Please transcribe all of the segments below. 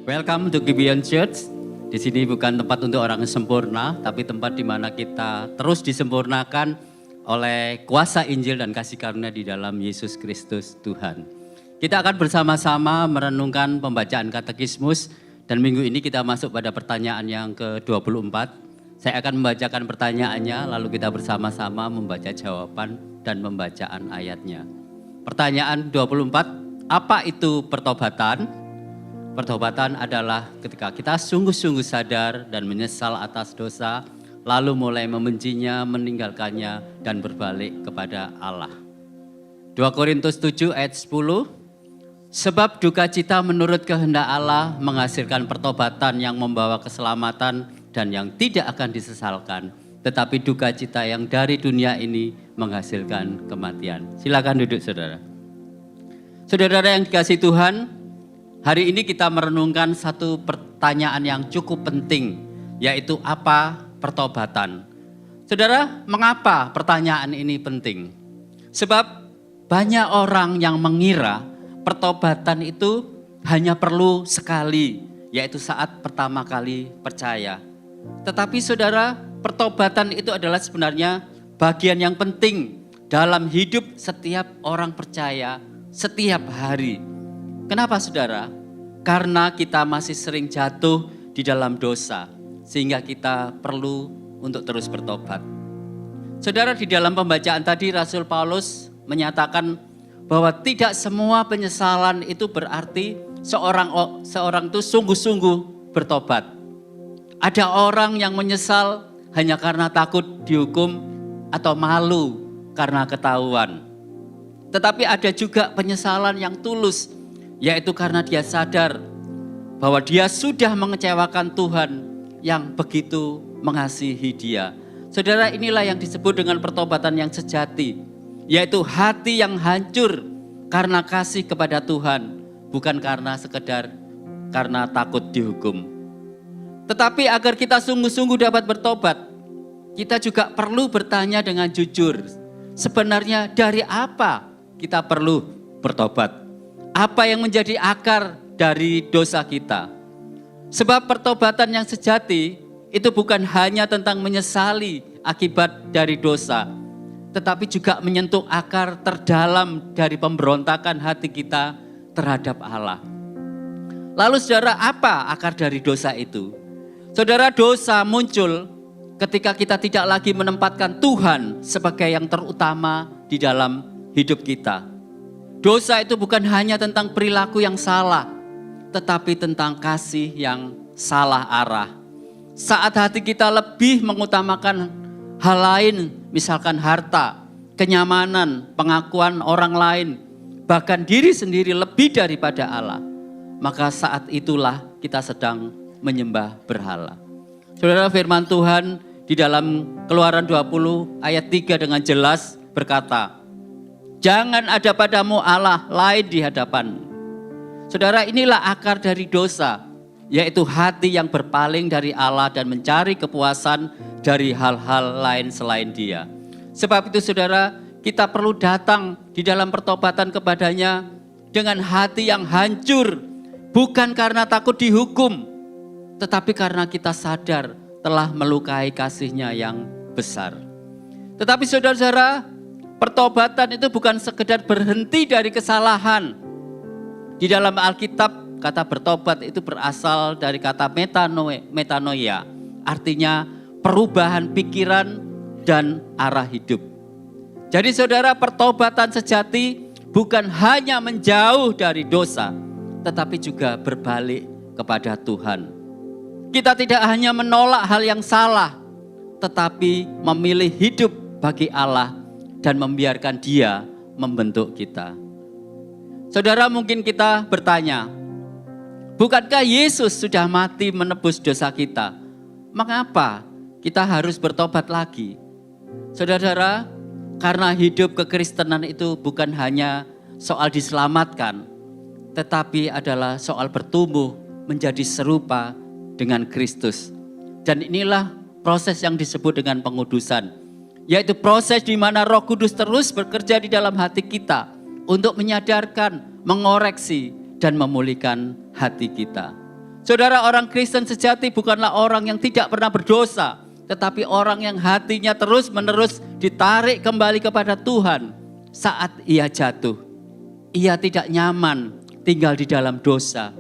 Welcome to Gibeon Church. Di sini bukan tempat untuk orang yang sempurna, tapi tempat di mana kita terus disempurnakan oleh kuasa Injil dan kasih karunia di dalam Yesus Kristus Tuhan. Kita akan bersama-sama merenungkan pembacaan katekismus dan minggu ini kita masuk pada pertanyaan yang ke-24. Saya akan membacakan pertanyaannya, lalu kita bersama-sama membaca jawaban dan pembacaan ayatnya. Pertanyaan 24, apa itu pertobatan? Pertobatan adalah ketika kita sungguh-sungguh sadar dan menyesal atas dosa, lalu mulai membencinya, meninggalkannya, dan berbalik kepada Allah. 2 Korintus 7 ayat 10, sebab duka cita menurut kehendak Allah menghasilkan pertobatan yang membawa keselamatan dan yang tidak akan disesalkan. Tetapi duka cita yang dari dunia ini menghasilkan kematian. Silakan duduk saudara. Saudara yang dikasihi Tuhan, hari ini kita merenungkan satu pertanyaan yang cukup penting, yaitu apa pertobatan. Saudara, mengapa pertanyaan ini penting? Sebab banyak orang yang mengira pertobatan itu hanya perlu sekali, yaitu saat pertama kali percaya. Tetapi saudara, pertobatan itu adalah sebenarnya bagian yang penting dalam hidup setiap orang percaya setiap hari. Kenapa saudara? Karena kita masih sering jatuh di dalam dosa, sehingga kita perlu untuk terus bertobat. Saudara, di dalam pembacaan tadi Rasul Paulus menyatakan bahwa tidak semua penyesalan itu berarti seorang itu sungguh-sungguh bertobat. Ada orang yang menyesal hanya karena takut dihukum atau malu karena ketahuan. Tetapi ada juga penyesalan yang tulus, yaitu karena dia sadar bahwa dia sudah mengecewakan Tuhan yang begitu mengasihi dia. Saudara, inilah yang disebut dengan pertobatan yang sejati, yaitu hati yang hancur karena kasih kepada Tuhan, bukan karena sekedar karena takut dihukum. Tetapi agar kita sungguh-sungguh dapat bertobat, kita juga perlu bertanya dengan jujur, sebenarnya dari apa kita perlu bertobat? Apa yang menjadi akar dari dosa kita? Sebab pertobatan yang sejati itu bukan hanya tentang menyesali akibat dari dosa, tetapi juga menyentuh akar terdalam dari pemberontakan hati kita terhadap Allah. Lalu saudara, apa akar dari dosa itu? Saudara, dosa muncul ketika kita tidak lagi menempatkan Tuhan sebagai yang terutama di dalam hidup kita. Dosa itu bukan hanya tentang perilaku yang salah, tetapi tentang kasih yang salah arah. Saat hati kita lebih mengutamakan hal lain, misalkan harta, kenyamanan, pengakuan orang lain, bahkan diri sendiri lebih daripada Allah, maka saat itulah kita sedang menyembah berhala. Saudara, firman Tuhan di dalam Keluaran 20 ayat 3 dengan jelas berkata, jangan ada padamu Allah lain di hadapanmu. Saudara, inilah akar dari dosa, yaitu hati yang berpaling dari Allah dan mencari kepuasan dari hal-hal lain selain Dia. Sebab itu saudara, kita perlu datang di dalam pertobatan kepadanya dengan hati yang hancur, bukan karena takut dihukum, tetapi karena kita sadar telah melukai kasih-Nya yang besar. Tetapi saudara-saudara, pertobatan itu bukan sekedar berhenti dari kesalahan. Di dalam Alkitab, kata bertobat itu berasal dari kata metanoia, artinya perubahan pikiran dan arah hidup. Jadi saudara, pertobatan sejati bukan hanya menjauh dari dosa, tetapi juga berbalik kepada Tuhan. Kita tidak hanya menolak hal yang salah, tetapi memilih hidup bagi Allah dan membiarkan Dia membentuk kita. Saudara, mungkin kita bertanya, bukankah Yesus sudah mati menebus dosa kita? Mengapa kita harus bertobat lagi? Saudara, karena hidup kekristenan itu bukan hanya soal diselamatkan, tetapi adalah soal bertumbuh menjadi serupa dengan Kristus. Dan inilah proses yang disebut dengan pengudusan, yaitu proses di mana Roh Kudus terus bekerja di dalam hati kita untuk menyadarkan, mengoreksi, dan memulihkan hati kita. Saudara, orang Kristen sejati bukanlah orang yang tidak pernah berdosa, tetapi orang yang hatinya terus-menerus ditarik kembali kepada Tuhan saat ia jatuh. Ia tidak nyaman tinggal di dalam dosa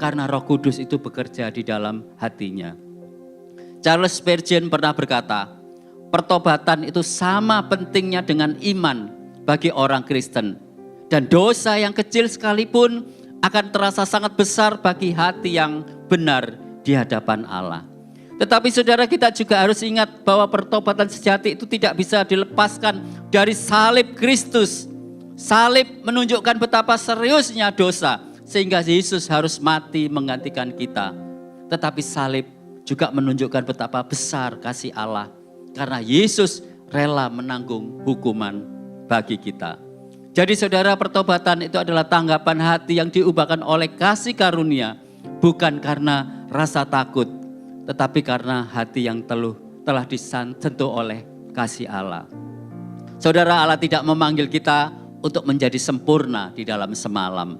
karena Roh Kudus itu bekerja di dalam hatinya. Charles Spurgeon pernah berkata, pertobatan itu sama pentingnya dengan iman bagi orang Kristen. Dan dosa yang kecil sekalipun akan terasa sangat besar bagi hati yang benar di hadapan Allah. Tetapi saudara, kita juga harus ingat bahwa pertobatan sejati itu tidak bisa dilepaskan dari salib Kristus. Salib menunjukkan betapa seriusnya dosa sehingga Yesus harus mati menggantikan kita. Tetapi salib juga menunjukkan betapa besar kasih Allah karena Yesus rela menanggung hukuman bagi kita. Jadi saudara, pertobatan itu adalah tanggapan hati yang diubahkan oleh kasih karunia, bukan karena rasa takut, tetapi karena hati yang telah disentuh oleh kasih Allah. Saudara, Allah tidak memanggil kita untuk menjadi sempurna di dalam semalam,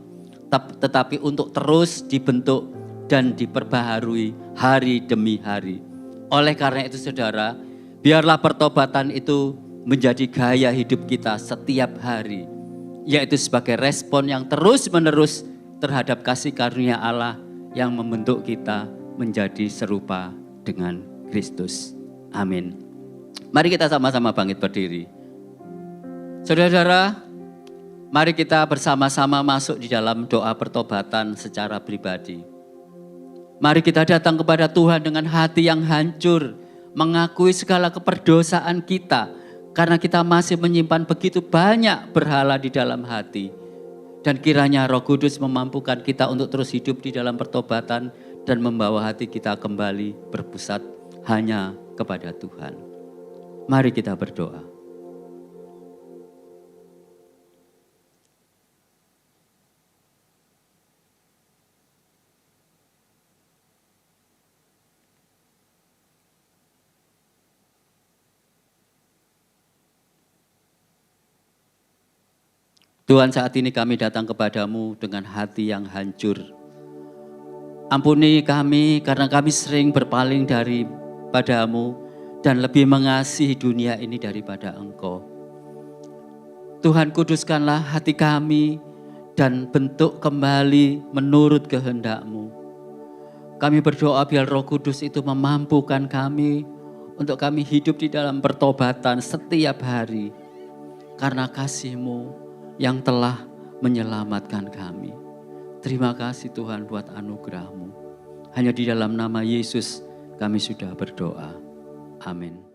tetapi untuk terus dibentuk dan diperbaharui hari demi hari. Oleh karena itu saudara, biarlah pertobatan itu menjadi gaya hidup kita setiap hari, yaitu sebagai respon yang terus-menerus terhadap kasih karunia Allah yang membentuk kita menjadi serupa dengan Kristus. Amin. Mari kita sama-sama bangkit berdiri. Saudara-saudara, mari kita bersama-sama masuk di dalam doa pertobatan secara pribadi. Mari kita datang kepada Tuhan dengan hati yang hancur, mengakui segala keperdosaan kita, karena kita masih menyimpan begitu banyak berhala di dalam hati. Dan kiranya Roh Kudus memampukan kita untuk terus hidup di dalam pertobatan dan membawa hati kita kembali berpusat hanya kepada Tuhan. Mari kita berdoa. Tuhan, saat ini kami datang kepadamu dengan hati yang hancur. Ampuni kami karena kami sering berpaling daripadamu dan lebih mengasihi dunia ini daripada Engkau. Tuhan, kuduskanlah hati kami dan bentuk kembali menurut kehendak-Mu. Kami berdoa biar Roh Kudus itu memampukan kami untuk kami hidup di dalam pertobatan setiap hari. Karena kasih-Mu yang telah menyelamatkan kami. Terima kasih Tuhan buat anugerah-Mu. Hanya di dalam nama Yesus kami sudah berdoa. Amin.